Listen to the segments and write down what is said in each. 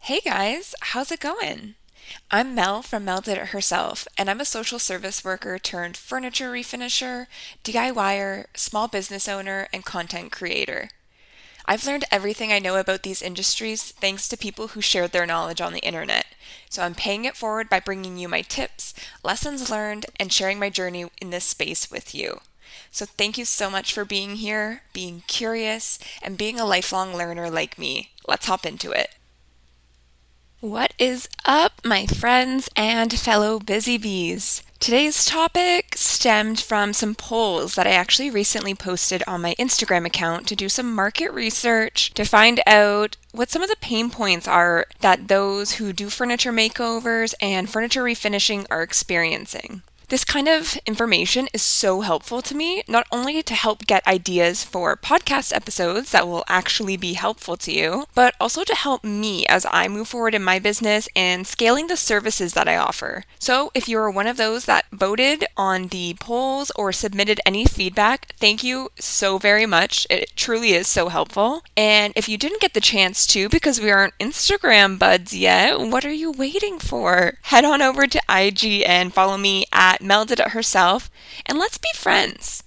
Hey guys, how's it going? I'm Mel from MelDidItHerself, and I'm a social service worker turned furniture refinisher, DIYer, small business owner, and content creator. I've learned everything I know about these industries thanks to people who shared their knowledge on the internet. So I'm paying it forward by bringing you my tips, lessons learned, and sharing my journey in this space with you. So thank you so much for being here, being curious, and being a lifelong learner like me. Let's hop into it. What is up, my friends and fellow busy bees? Today's topic stemmed from some polls that I actually recently posted on my Instagram account to do some market research to find out what some of the pain points are that those who do furniture makeovers and furniture refinishing are experiencing. This kind of information is so helpful to me, not only to help get ideas for podcast episodes that will actually be helpful to you, but also to help me as I move forward in my business and scaling the services that I offer. So if you are one of those that voted on the polls or submitted any feedback, thank you so very much. It truly is so helpful. And if you didn't get the chance to because we aren't Instagram buds yet, what are you waiting for? Head on over to IG and follow me at MelDidItHerself, and let's be friends.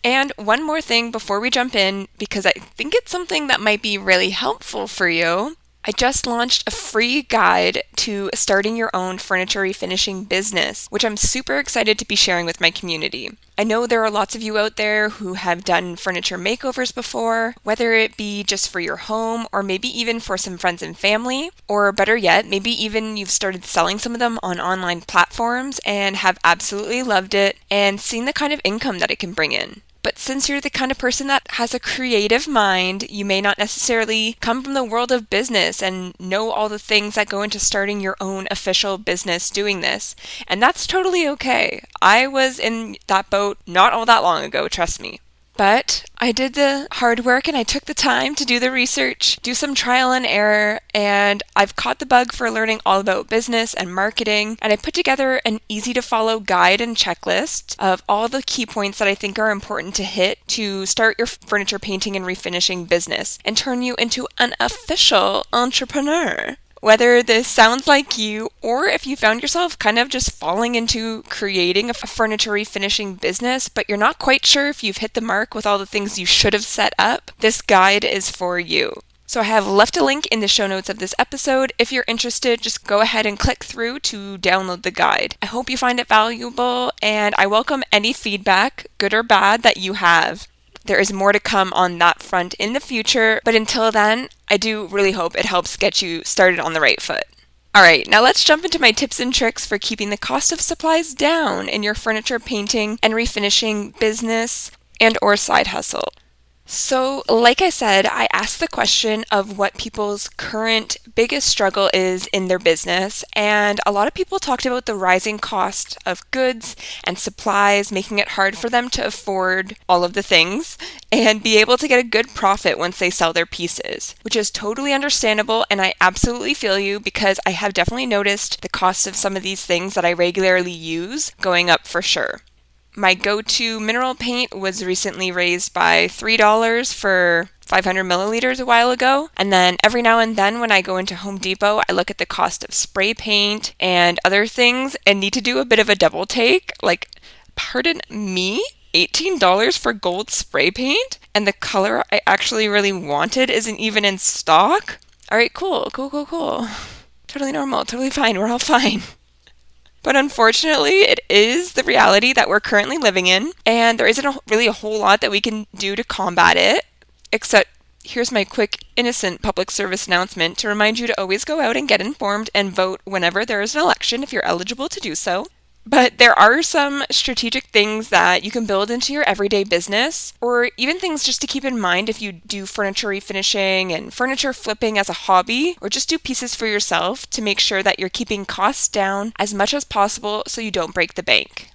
And one more thing before we jump in, because I think it's something that might be really helpful for you. I just launched a free guide to starting your own furniture refinishing business, which I'm super excited to be sharing with my community. I know there are lots of you out there who have done furniture makeovers before, whether it be just for your home or maybe even for some friends and family, or better yet, maybe even you've started selling some of them on online platforms and have absolutely loved it and seen the kind of income that it can bring in. But since you're the kind of person that has a creative mind, you may not necessarily come from the world of business and know all the things that go into starting your own official business doing this. And that's totally okay. I was in that boat not all that long ago, trust me. But I did the hard work and I took the time to do the research, do some trial and error, and I've caught the bug for learning all about business and marketing, and I put together an easy to follow guide and checklist of all the key points that I think are important to hit to start your furniture painting and refinishing business and turn you into an official entrepreneur. Whether this sounds like you, or if you found yourself kind of just falling into creating a furniture refinishing business, but you're not quite sure if you've hit the mark with all the things you should have set up, this guide is for you. So I have left a link in the show notes of this episode. If you're interested, just go ahead and click through to download the guide. I hope you find it valuable, and I welcome any feedback, good or bad, that you have. There is more to come on that front in the future, but until then, I do really hope it helps get you started on the right foot. Alright, now let's jump into my tips and tricks for keeping the cost of supplies down in your furniture painting and refinishing business and or side hustle. So, like I said, I asked the question of what people's current biggest struggle is in their business, and a lot of people talked about the rising cost of goods and supplies, making it hard for them to afford all of the things and be able to get a good profit once they sell their pieces, which is totally understandable, and I absolutely feel you because I have definitely noticed the cost of some of these things that I regularly use going up for sure. My go-to mineral paint was recently raised by $3 for 500 milliliters a while ago. And then every now and then when I go into Home Depot, I look at the cost of spray paint and other things and need to do a bit of a double take. Like, pardon me? $18 for gold spray paint? And the color I actually really wanted isn't even in stock? Alright, cool. Totally normal, totally fine, we're all fine. But unfortunately, it is the reality that we're currently living in, and there isn't really a whole lot that we can do to combat it, except here's my quick, innocent public service announcement to remind you to always go out and get informed and vote whenever there is an election if you're eligible to do so. But there are some strategic things that you can build into your everyday business, or even things just to keep in mind if you do furniture refinishing and furniture flipping as a hobby, or just do pieces for yourself to make sure that you're keeping costs down as much as possible so you don't break the bank.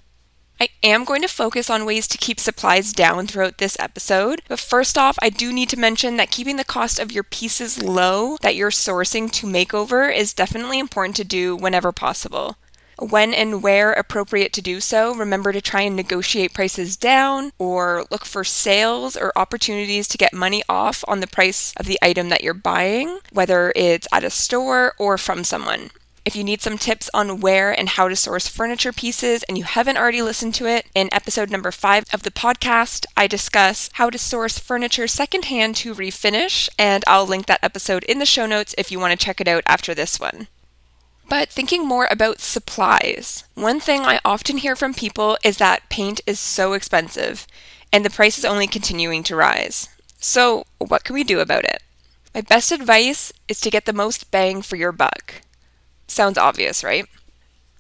I am going to focus on ways to keep supplies down throughout this episode, but first off, I do need to mention that keeping the cost of your pieces low that you're sourcing to makeover is definitely important to do whenever possible. When and where appropriate to do so, remember to try and negotiate prices down or look for sales or opportunities to get money off on the price of the item that you're buying, whether it's at a store or from someone. If you need some tips on where and how to source furniture pieces and you haven't already listened to it, in episode number 5 of the podcast, I discuss how to source furniture secondhand to refinish, and I'll link that episode in the show notes if you want to check it out after this one. But thinking more about supplies, one thing I often hear from people is that paint is so expensive and the price is only continuing to rise. So, what can we do about it? My best advice is to get the most bang for your buck. Sounds obvious, right?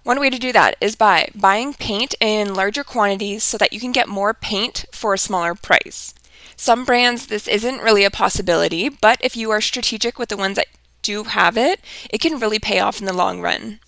One way to do that is by buying paint in larger quantities so that you can get more paint for a smaller price. Some brands, this isn't really a possibility, but if you are strategic with the ones that do have it, it can really pay off in the long run.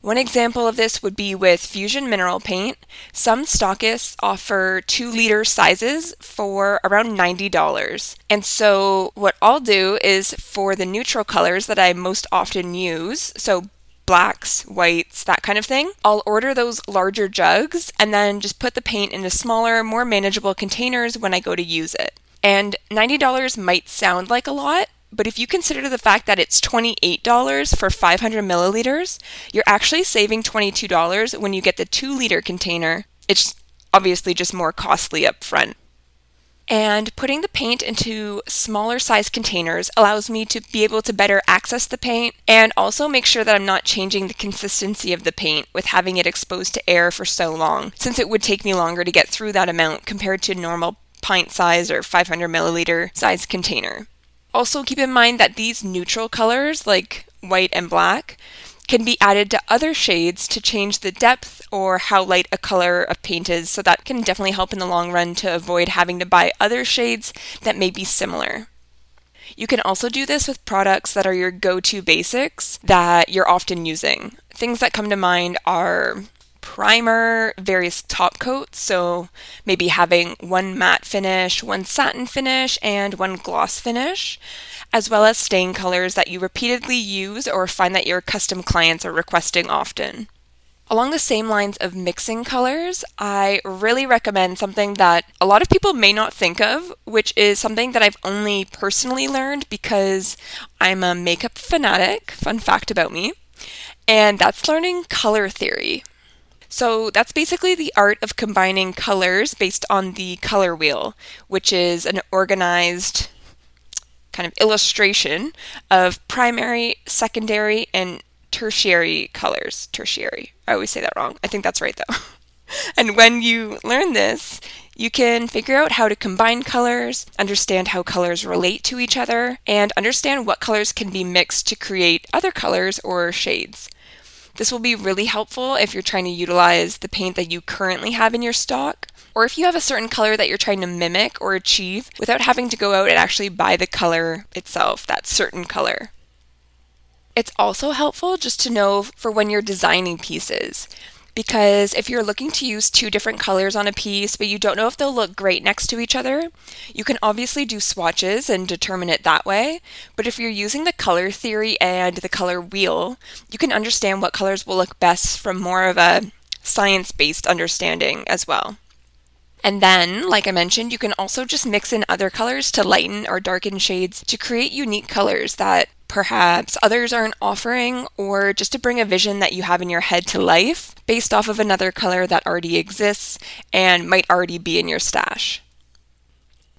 One example of this would be with Fusion Mineral Paint. Some stockists offer 2-liter sizes for around $90. And so what I'll do is for the neutral colors that I most often use, so blacks, whites, that kind of thing, I'll order those larger jugs and then just put the paint into smaller, more manageable containers when I go to use it. And $90 might sound like a lot, but if you consider the fact that it's $28 for 500 milliliters, you're actually saving $22 when you get the 2-liter container. It's obviously just more costly up front. And putting the paint into smaller size containers allows me to be able to better access the paint and also make sure that I'm not changing the consistency of the paint with having it exposed to air for so long, since it would take me longer to get through that amount compared to a normal pint size or 500 milliliter size container. Also keep in mind that these neutral colors, like white and black, can be added to other shades to change the depth or how light a color of paint is, so that can definitely help in the long run to avoid having to buy other shades that may be similar. You can also do this with products that are your go-to basics that you're often using. Things that come to mind are primer, various top coats, so maybe having one matte finish, one satin finish, and one gloss finish, as well as stain colors that you repeatedly use or find that your custom clients are requesting often. Along the same lines of mixing colors, I really recommend something that a lot of people may not think of, which is something that I've only personally learned because I'm a makeup fanatic, fun fact about me, and that's learning color theory. So that's basically the art of combining colors based on the color wheel, which is an organized kind of illustration of primary, secondary, and tertiary colors. Tertiary. I always say that wrong. I think that's right though. And when you learn this, you can figure out how to combine colors, understand how colors relate to each other, and understand what colors can be mixed to create other colors or shades. This will be really helpful if you're trying to utilize the paint that you currently have in your stock, or if you have a certain color that you're trying to mimic or achieve without having to go out and actually buy the color itself, that certain color. It's also helpful just to know for when you're designing pieces, because if you're looking to use 2 different colors on a piece but you don't know if they'll look great next to each other, you can obviously do swatches and determine it that way, but if you're using the color theory and the color wheel, you can understand what colors will look best from more of a science-based understanding as well. And then, like I mentioned, you can also just mix in other colors to lighten or darken shades to create unique colors that perhaps others aren't offering, or just to bring a vision that you have in your head to life based off of another color that already exists and might already be in your stash.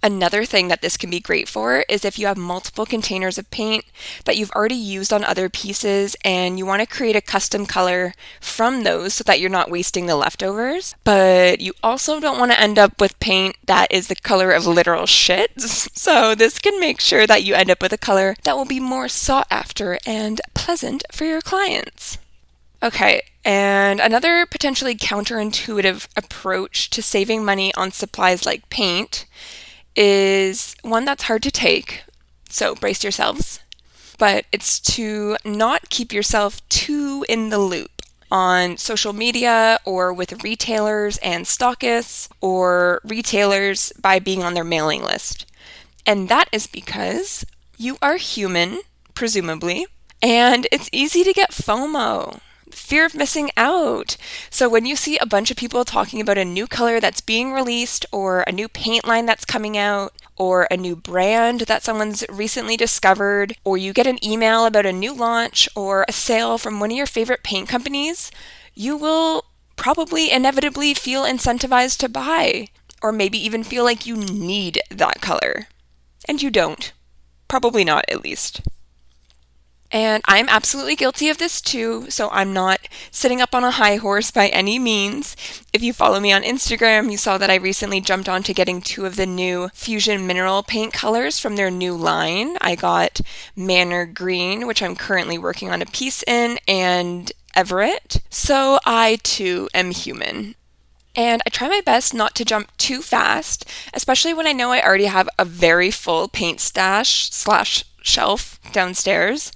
Another thing that this can be great for is if you have multiple containers of paint that you've already used on other pieces and you want to create a custom color from those so that you're not wasting the leftovers, but you also don't want to end up with paint that is the color of literal shit. So this can make sure that you end up with a color that will be more sought after and pleasant for your clients. Okay, and another potentially counterintuitive approach to saving money on supplies like paint is one that's hard to take, so brace yourselves, but it's to not keep yourself too in the loop on social media or with retailers and stockists or retailers by being on their mailing list. And that is because you are human, presumably, and it's easy to get FOMO. Fear of missing out. So when you see a bunch of people talking about a new color that's being released, or a new paint line that's coming out, or a new brand that someone's recently discovered, or you get an email about a new launch or a sale from one of your favorite paint companies, you will probably inevitably feel incentivized to buy, or maybe even feel like you need that color. And you don't. Probably not, at least. And I'm absolutely guilty of this too, so I'm not sitting up on a high horse by any means. If you follow me on Instagram, you saw that I recently jumped on to getting 2 of the new Fusion Mineral paint colors from their new line. I got Manor Green, which I'm currently working on a piece in, and Everett. So I too am human. And I try my best not to jump too fast, especially when I know I already have a very full paint stash / shelf downstairs.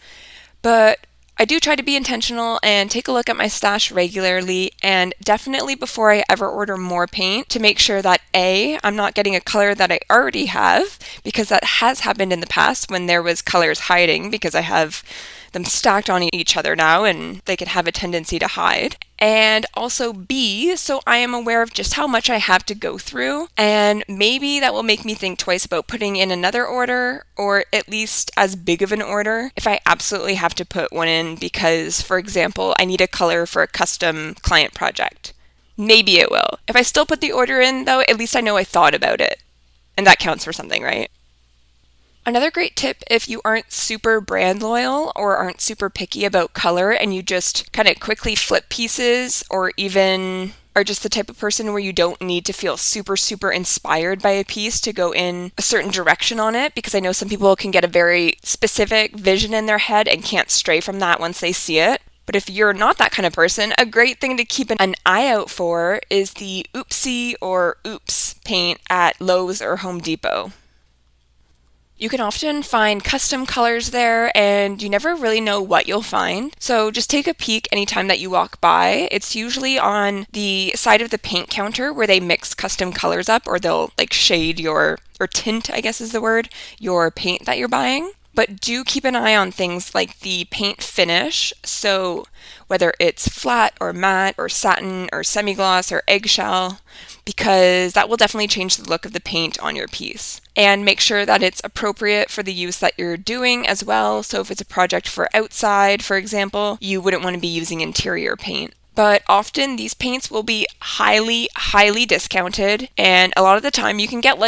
But I do try to be intentional and take a look at my stash regularly, and definitely before I ever order more paint, to make sure that A, I'm not getting a color that I already have, because that has happened in the past when there was colors hiding, because I have them stacked on each other now and they can have a tendency to hide. And also B, so I am aware of just how much I have to go through, and maybe that will make me think twice about putting in another order, or at least as big of an order, if I absolutely have to put one in because, for example, I need a color for a custom client project. Maybe it will. If I still put the order in, though, at least I know I thought about it. And that counts for something, right? Another great tip, if you aren't super brand loyal or aren't super picky about color and you just kind of quickly flip pieces, or even are just the type of person where you don't need to feel super inspired by a piece to go in a certain direction on it, because I know some people can get a very specific vision in their head and can't stray from that once they see it. But if you're not that kind of person, a great thing to keep an eye out for is the Oopsie or Oops paint at Lowe's or Home Depot. You can often find custom colors there, and you never really know what you'll find. So just take a peek anytime that you walk by. It's usually on the side of the paint counter where they mix custom colors up, or they'll shade or tint, I guess is the word, your paint that you're buying. But do keep an eye on things like the paint finish. So whether it's flat or matte or satin or semi-gloss or eggshell, because that will definitely change the look of the paint on your piece. And make sure that it's appropriate for the use that you're doing as well. So if it's a project for outside, for example, you wouldn't want to be using interior paint. But often these paints will be highly discounted, and a lot of the time you can get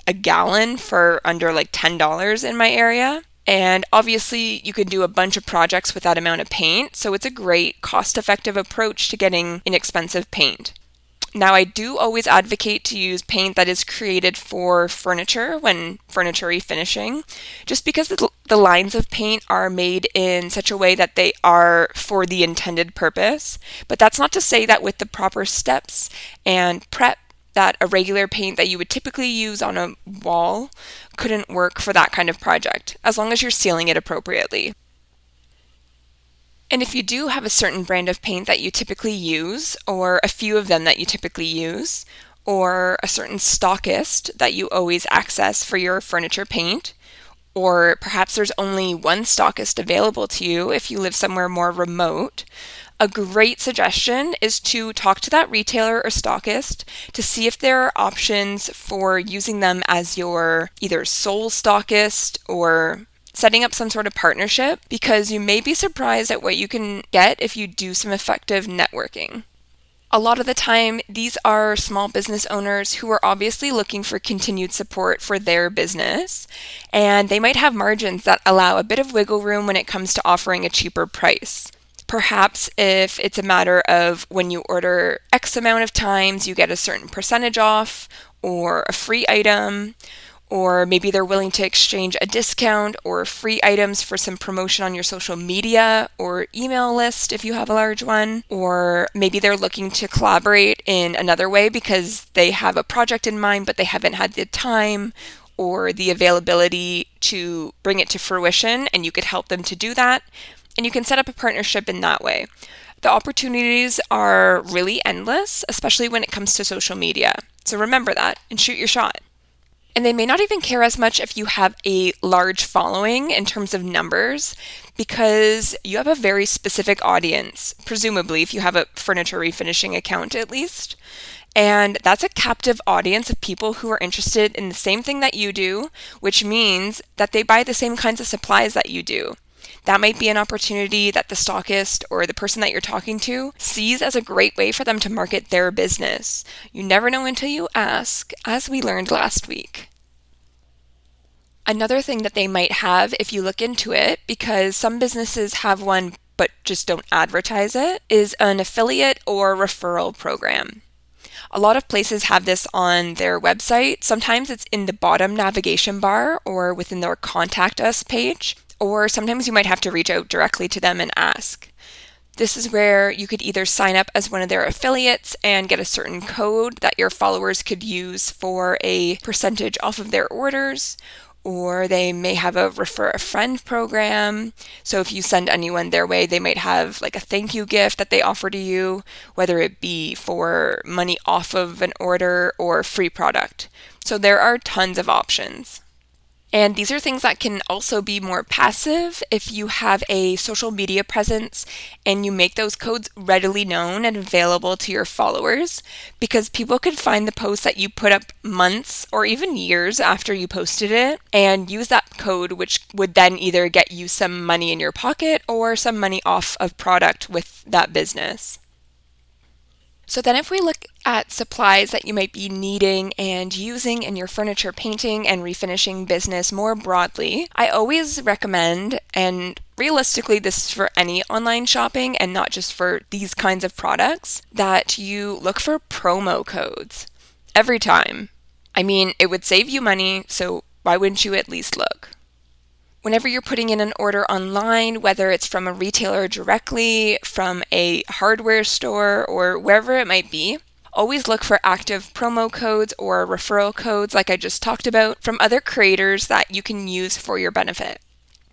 a gallon for under $10 in my area. And obviously you can do a bunch of projects with that amount of paint, so it's a great cost-effective approach to getting inexpensive paint. Now, I do always advocate to use paint that is created for furniture when furniture refinishing, just because the lines of paint are made in such a way that they are for the intended purpose. But that's not to say that with the proper steps and prep, that a regular paint that you would typically use on a wall couldn't work for that kind of project, as long as you're sealing it appropriately. And if you do have a certain brand of paint that you typically use, or a few of them that you typically use, or a certain stockist that you always access for your furniture paint, or perhaps there's only one stockist available to you if you live somewhere more remote, a great suggestion is to talk to that retailer or stockist to see if there are options for using them as your either sole stockist or setting up some sort of partnership, because you may be surprised at what you can get if you do some effective networking. A lot of the time, these are small business owners who are obviously looking for continued support for their business, and they might have margins that allow a bit of wiggle room when it comes to offering a cheaper price. Perhaps if it's a matter of when you order X amount of times, you get a certain percentage off or a free item, or maybe they're willing to exchange a discount or free items for some promotion on your social media or email list if you have a large one, or maybe they're looking to collaborate in another way because they have a project in mind but they haven't had the time or the availability to bring it to fruition, and you could help them to do that, and you can set up a partnership in that way. The opportunities are really endless, especially when it comes to social media. So remember that and shoot your shot. And they may not even care as much if you have a large following in terms of numbers, because you have a very specific audience, presumably, if you have a furniture refinishing account at least. And that's a captive audience of people who are interested in the same thing that you do, which means that they buy the same kinds of supplies that you do. That might be an opportunity that the stockist or the person that you're talking to sees as a great way for them to market their business. You never know until you ask, as we learned last week. Another thing that they might have, if you look into it, because some businesses have one but just don't advertise it, is an affiliate or referral program. A lot of places have this on their website. Sometimes it's in the bottom navigation bar or within their contact us page, or sometimes you might have to reach out directly to them and ask. This is where you could either sign up as one of their affiliates and get a certain code that your followers could use for a percentage off of their orders, or they may have a refer a friend program. So if you send anyone their way, they might have like a thank you gift that they offer to you, whether it be for money off of an order or free product. So there are tons of options. And these are things that can also be more passive if you have a social media presence and you make those codes readily known and available to your followers, because people could find the post that you put up months or even years after you posted it and use that code, which would then either get you some money in your pocket or some money off of product with that business. So then if we look at supplies that you might be needing and using in your furniture painting and refinishing business more broadly, I always recommend, and realistically this is for any online shopping and not just for these kinds of products, that you look for promo codes every time. I mean, it would save you money, so why wouldn't you at least look? Whenever you're putting in an order online, whether it's from a retailer directly, from a hardware store, or wherever it might be, always look for active promo codes or referral codes, like I just talked about, from other creators that you can use for your benefit.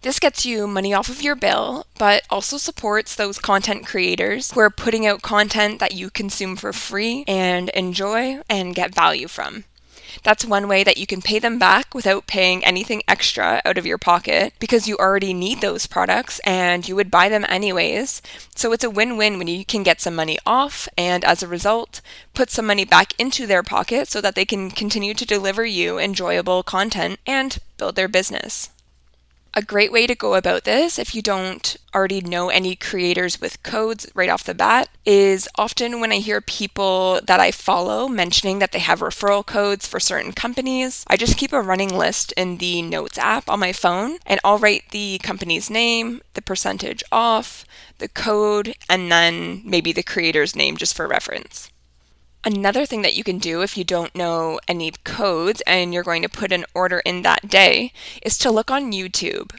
This gets you money off of your bill, but also supports those content creators who are putting out content that you consume for free and enjoy and get value from. That's one way that you can pay them back without paying anything extra out of your pocket, because you already need those products and you would buy them anyways. So it's a win-win when you can get some money off and as a result, put some money back into their pocket so that they can continue to deliver you enjoyable content and build their business. A great way to go about this, if you don't already know any creators with codes right off the bat, is often when I hear people that I follow mentioning that they have referral codes for certain companies, I just keep a running list in the Notes app on my phone, and I'll write the company's name, the percentage off, the code, and then maybe the creator's name just for reference. Another thing that you can do if you don't know any codes and you're going to put an order in that day is to look on YouTube.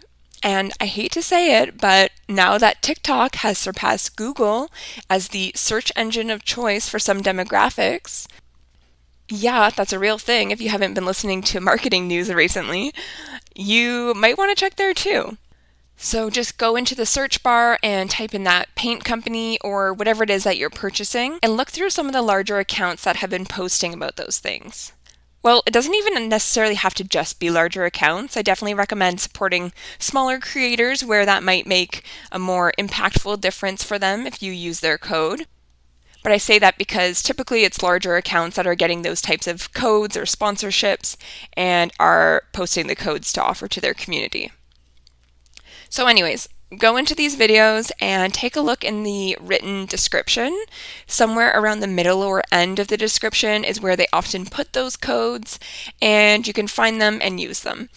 And I hate to say it, but now that TikTok has surpassed Google as the search engine of choice for some demographics, yeah, that's a real thing. If you haven't been listening to marketing news recently, you might want to check there too. So just go into the search bar and type in that paint company or whatever it is that you're purchasing and look through some of the larger accounts that have been posting about those things. Well, it doesn't even necessarily have to just be larger accounts. I definitely recommend supporting smaller creators where that might make a more impactful difference for them if you use their code. But I say that because typically it's larger accounts that are getting those types of codes or sponsorships and are posting the codes to offer to their community. So anyways, go into these videos and take a look in the written description. Somewhere around the middle or end of the description is where they often put those codes, and you can find them and use them.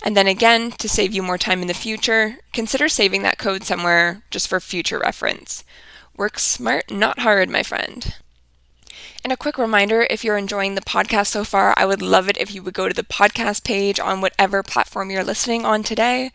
And then again, to save you more time in the future, consider saving that code somewhere just for future reference. Work smart, not hard, my friend. And a quick reminder, if you're enjoying the podcast so far, I would love it if you would go to the podcast page on whatever platform you're listening on today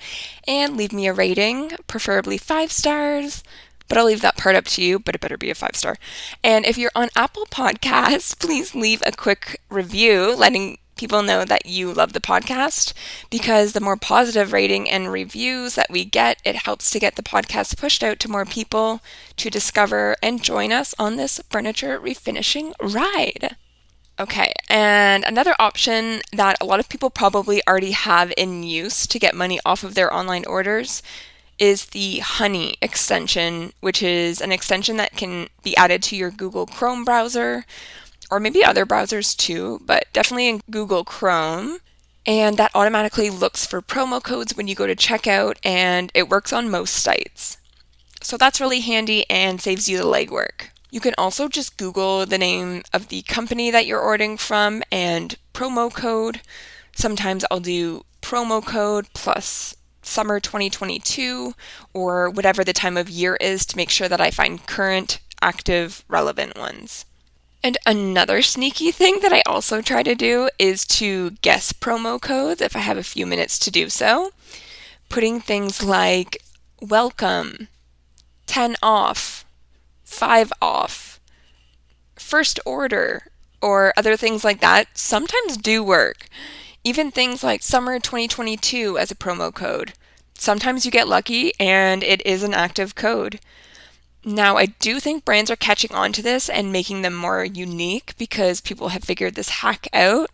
and leave me a rating, preferably 5 stars. But I'll leave that part up to you, but it better be a 5-star. And if you're on Apple Podcasts, please leave a quick review letting people know that you love the podcast, because the more positive rating and reviews that we get, it helps to get the podcast pushed out to more people to discover and join us on this furniture refinishing ride. Okay, and another option that a lot of people probably already have in use to get money off of their online orders is the Honey extension, which is an extension that can be added to your Google Chrome browser, or maybe other browsers too, but definitely in Google Chrome. And that automatically looks for promo codes when you go to checkout, and it works on most sites. So that's really handy and saves you the legwork. You can also just Google the name of the company that you're ordering from and promo code. Sometimes I'll do promo code plus summer 2022 or whatever the time of year is to make sure that I find current, active, relevant ones. And another sneaky thing that I also try to do is to guess promo codes if I have a few minutes to do so. Putting things like welcome, 10 off, 5 off, first order, or other things like that sometimes do work. Even things like summer 2022 as a promo code. Sometimes you get lucky and it is an active code. Now, I do think brands are catching on to this and making them more unique because people have figured this hack out.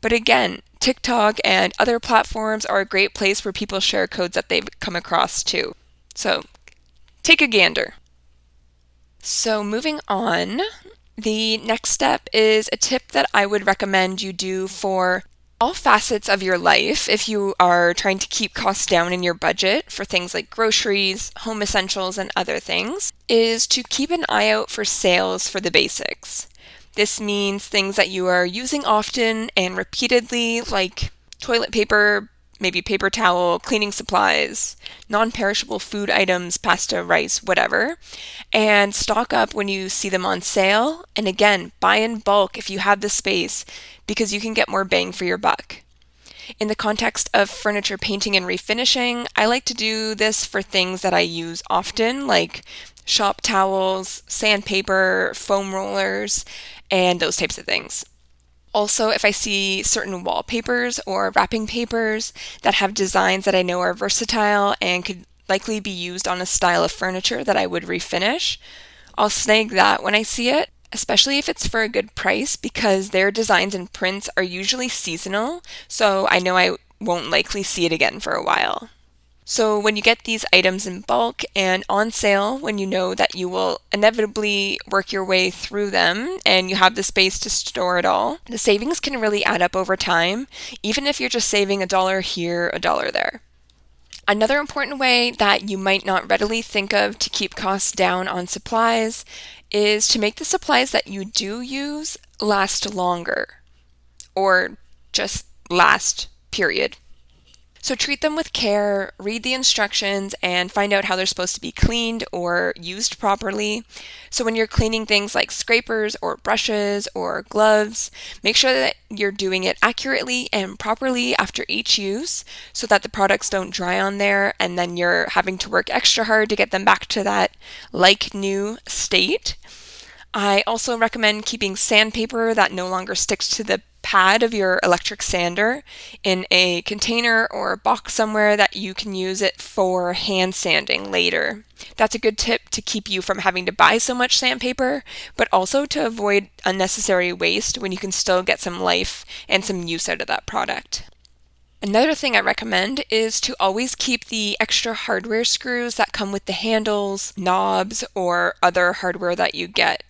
But again, TikTok and other platforms are a great place where people share codes that they've come across too. So, take a gander. So, moving on, the next step is a tip that I would recommend you do for all facets of your life if you are trying to keep costs down in your budget for things like groceries, home essentials, and other things, is to keep an eye out for sales for the basics. This means things that you are using often and repeatedly, like toilet paper, maybe paper towel, cleaning supplies, non-perishable food items, pasta, rice, whatever, and stock up when you see them on sale. And again, buy in bulk if you have the space because you can get more bang for your buck. In the context of furniture painting and refinishing, I like to do this for things that I use often, like shop towels, sandpaper, foam rollers, and those types of things. Also, if I see certain wallpapers or wrapping papers that have designs that I know are versatile and could likely be used on a style of furniture that I would refinish, I'll snag that when I see it, especially if it's for a good price because their designs and prints are usually seasonal, so I know I won't likely see it again for a while. So when you get these items in bulk and on sale, when you know that you will inevitably work your way through them and you have the space to store it all, the savings can really add up over time, even if you're just saving $1 here, $1 there. Another important way that you might not readily think of to keep costs down on supplies is to make the supplies that you do use last longer, or just last, period. So treat them with care, read the instructions, and find out how they're supposed to be cleaned or used properly. So when you're cleaning things like scrapers or brushes or gloves, make sure that you're doing it accurately and properly after each use so that the products don't dry on there and then you're having to work extra hard to get them back to that like new state. I also recommend keeping sandpaper that no longer sticks to the pad of your electric sander in a container or a box somewhere that you can use it for hand sanding later. That's a good tip to keep you from having to buy so much sandpaper, but also to avoid unnecessary waste when you can still get some life and some use out of that product. Another thing I recommend is to always keep the extra hardware screws that come with the handles, knobs, or other hardware that you get.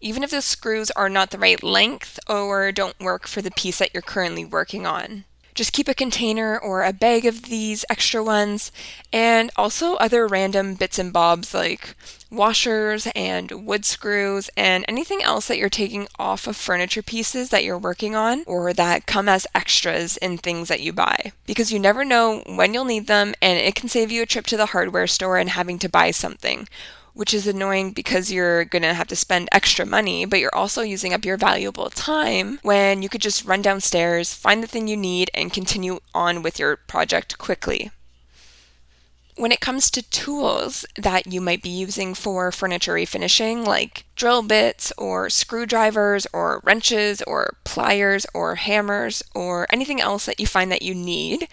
Even if the screws are not the right length or don't work for the piece that you're currently working on. Just keep a container or a bag of these extra ones, and also other random bits and bobs like washers and wood screws and anything else that you're taking off of furniture pieces that you're working on or that come as extras in things that you buy. Because you never know when you'll need them, and it can save you a trip to the hardware store and having to buy something, which is annoying because you're going to have to spend extra money, but you're also using up your valuable time when you could just run downstairs, find the thing you need, and continue on with your project quickly. When it comes to tools that you might be using for furniture refinishing, like drill bits or screwdrivers or wrenches or pliers or hammers or anything else that you find that you need,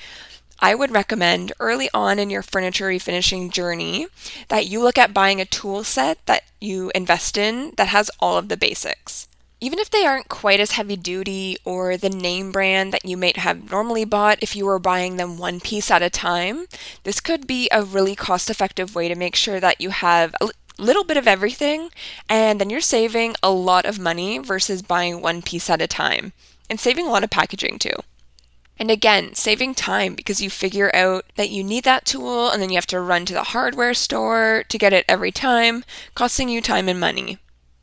I would recommend early on in your furniture refinishing journey that you look at buying a tool set that you invest in that has all of the basics. Even if they aren't quite as heavy duty or the name brand that you might have normally bought if you were buying them one piece at a time, this could be a really cost-effective way to make sure that you have a little bit of everything, and then you're saving a lot of money versus buying one piece at a time, and saving a lot of packaging too. And again, saving time because you figure out that you need that tool and then you have to run to the hardware store to get it every time, costing you time and money.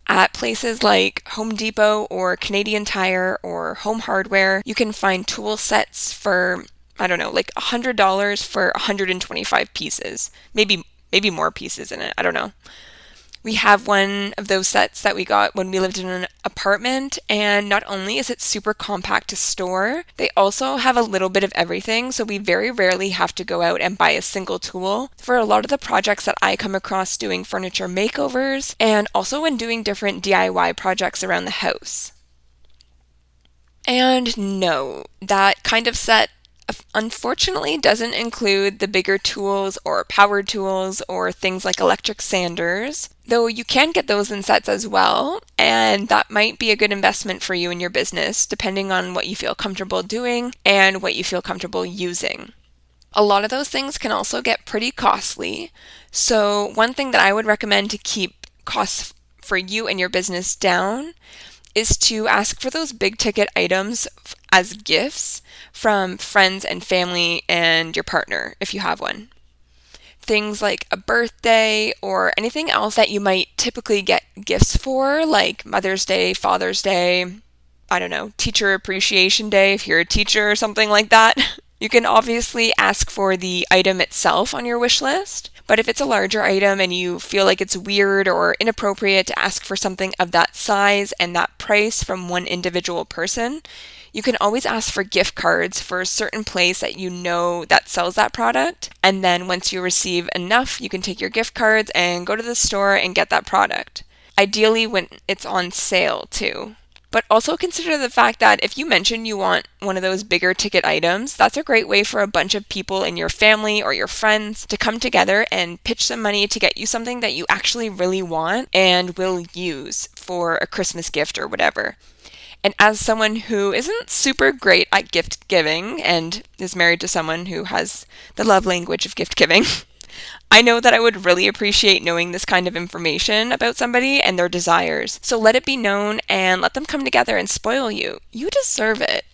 At places like Home Depot or Canadian Tire or Home Hardware, you can find tool sets for, I don't know, like $100 for 125 pieces. Maybe more pieces in it. I don't know. We have one of those sets that we got when we lived in an apartment, and not only is it super compact to store, they also have a little bit of everything, so we very rarely have to go out and buy a single tool for a lot of the projects that I come across doing furniture makeovers, and also when doing different DIY projects around the house. And no, that kind of set unfortunately doesn't include the bigger tools or power tools or things like electric sanders, though you can get those in sets as well, and that might be a good investment for you in your business, depending on what you feel comfortable doing and what you feel comfortable using. A lot of those things can also get pretty costly, so one thing that I would recommend to keep costs for you and your business down is to ask for those big ticket items as gifts from friends and family and your partner if you have one. Things like a birthday or anything else that you might typically get gifts for, like Mother's Day, Father's Day, I don't know, Teacher Appreciation Day if you're a teacher or something like that. You can obviously ask for the item itself on your wish list, but if it's a larger item and you feel like it's weird or inappropriate to ask for something of that size and that price from one individual person, you can always ask for gift cards for a certain place that you know that sells that product. And then once you receive enough, you can take your gift cards and go to the store and get that product. Ideally when it's on sale too. But also consider the fact that if you mention you want one of those bigger ticket items, that's a great way for a bunch of people in your family or your friends to come together and pitch some money to get you something that you actually really want and will use for a Christmas gift or whatever. And as someone who isn't super great at gift giving and is married to someone who has the love language of gift giving, I know that I would really appreciate knowing this kind of information about somebody and their desires. So let it be known and let them come together and spoil you. You deserve it.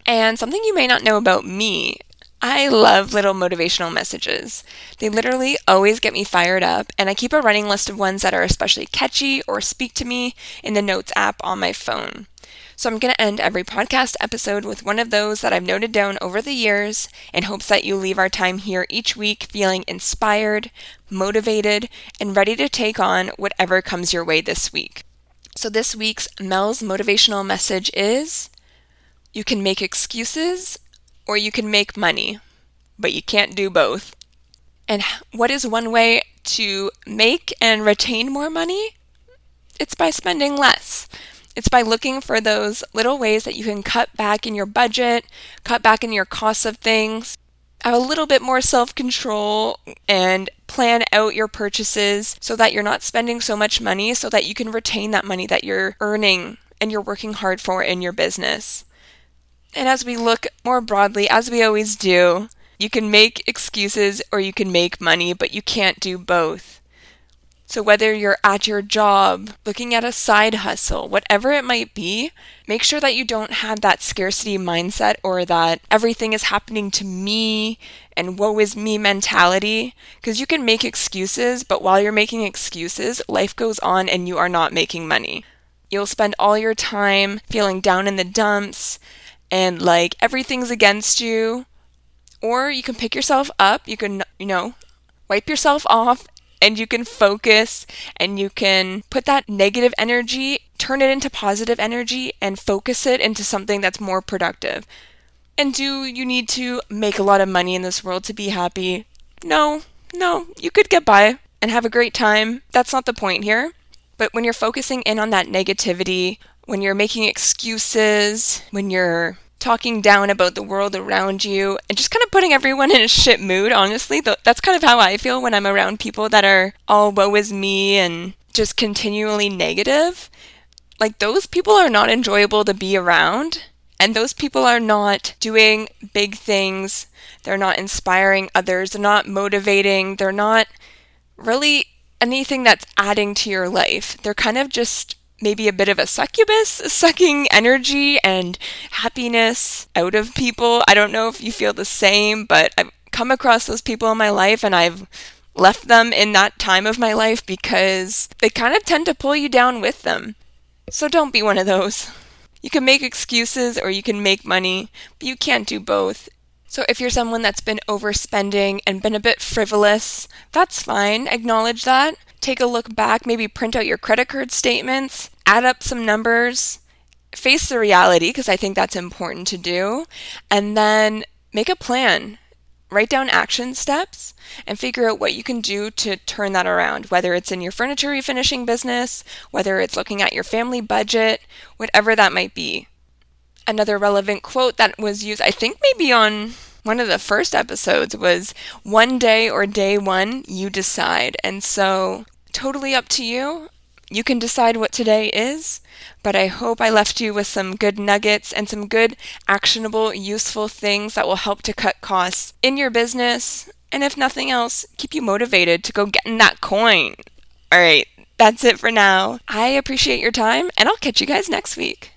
And something you may not know about me, I love little motivational messages. They literally always get me fired up, and I keep a running list of ones that are especially catchy or speak to me in the Notes app on my phone. So I'm going to end every podcast episode with one of those that I've noted down over the years in hopes that you leave our time here each week feeling inspired, motivated, and ready to take on whatever comes your way this week. So this week's Mel's motivational message is, you can make excuses or you can make money, but you can't do both. And what is one way to make and retain more money? It's by spending less. It's by looking for those little ways that you can cut back in your budget, cut back in your costs of things, have a little bit more self-control, and plan out your purchases so that you're not spending so much money so that you can retain that money that you're earning and you're working hard for in your business. And as we look more broadly, as we always do, you can make excuses or you can make money, but you can't do both. So whether you're at your job, looking at a side hustle, whatever it might be, make sure that you don't have that scarcity mindset or that everything is happening to me and woe is me mentality, because you can make excuses, but while you're making excuses, life goes on and you are not making money. You'll spend all your time feeling down in the dumps and like everything's against you, or you can pick yourself up, you can, wipe yourself off, and you can focus and you can put that negative energy, turn it into positive energy and focus it into something that's more productive. And do you need to make a lot of money in this world to be happy? No, you could get by and have a great time. That's not the point here. But when you're focusing in on that negativity, when you're making excuses, when you're talking down about the world around you and just kind of putting everyone in a shit mood, honestly. That's kind of how I feel when I'm around people that are all woe is me and just continually negative. like those people are not enjoyable to be around. And those people are not doing big things. They're not inspiring others. They're not motivating. They're not really anything that's adding to your life. They're kind of just maybe a bit of a succubus, sucking energy and happiness out of people. I don't know if you feel the same, but I've come across those people in my life and I've left them in that time of my life because they kind of tend to pull you down with them. So don't be one of those. You can make excuses or you can make money, but you can't do both. So if you're someone that's been overspending and been a bit frivolous, that's fine. Acknowledge that. Take a look back, maybe print out your credit card statements, add up some numbers, face the reality, because I think that's important to do, and then make a plan. Write down action steps and figure out what you can do to turn that around, whether it's in your furniture refinishing business, whether it's looking at your family budget, whatever that might be. Another relevant quote that was used, I think maybe on one of the first episodes, was one day or day one, you decide. And so, totally up to you. You can decide what today is, but I hope I left you with some good nuggets and some good, actionable, useful things that will help to cut costs in your business, and if nothing else, keep you motivated to go get in that coin. All right, that's it for now. I appreciate your time, and I'll catch you guys next week.